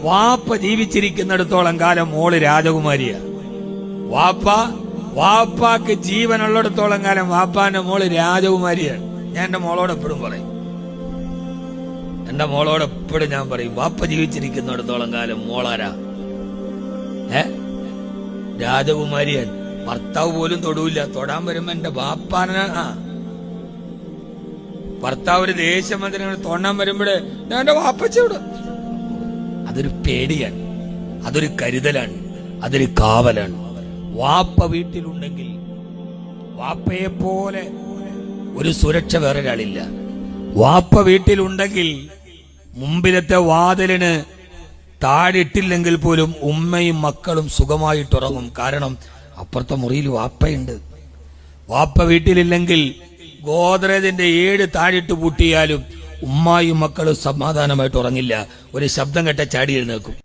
വാപ്പ ജീവിച്ചിരിക്കുന്നിടത്തോളം കാലം മോള് രാജകുമാരിയാ. വാപ്പാക്ക് ജീവനുള്ളിടത്തോളം കാലം വാപ്പാന്റെ മോള് രാജകുമാരിയാണ്. ഞാൻ എന്റെ മോളോട് എപ്പോഴും പറയും, ഞാൻ പറയും, വാപ്പ ജീവിച്ചിരിക്കുന്നിടത്തോളം കാലം മോളാരാ? രാജകുമാരിയാണ്. ഭർത്താവ് പോലും തൊടൂല്ല. തൊടാൻ വരുമ്പോ എന്റെ വാപ്പാന ഭർത്താവ് ഒരു ദേശമന്ത്രി തൊണ്ണാൻ വരുമ്പോഴേ ഞാൻ എന്റെ വാപ്പച്ചോട്. അതൊരു പേടിയാണ്, അതൊരു കരുതലാണ്, അതൊരു കാവലാണ്. വാപ്പ വീട്ടിലുണ്ടെങ്കിൽ വാപ്പയെ പോലെ ഒരു സുരക്ഷ വേറെ ഒരാളില്ല. വാപ്പ വീട്ടിലുണ്ടെങ്കിൽ മുമ്പിലത്തെ വാതിലിന് താഴിട്ടില്ലെങ്കിൽ പോലും ഉമ്മയും മക്കളും സുഖമായിട്ടുറങ്ങും. കാരണം അപ്പുറത്തെ മുറിയിൽ വാപ്പയുണ്ട്. വാപ്പ വീട്ടിലില്ലെങ്കിൽ ഗോദ്രേജിന്റെ 7 താഴിട്ട് പൂട്ടിയാലും ഉമ്മായും മക്കളും സമാധാനമായിട്ട് ഉറങ്ങില്ല. ഒരു ശബ്ദം കേട്ട ചാടി എഴുന്നേക്കും.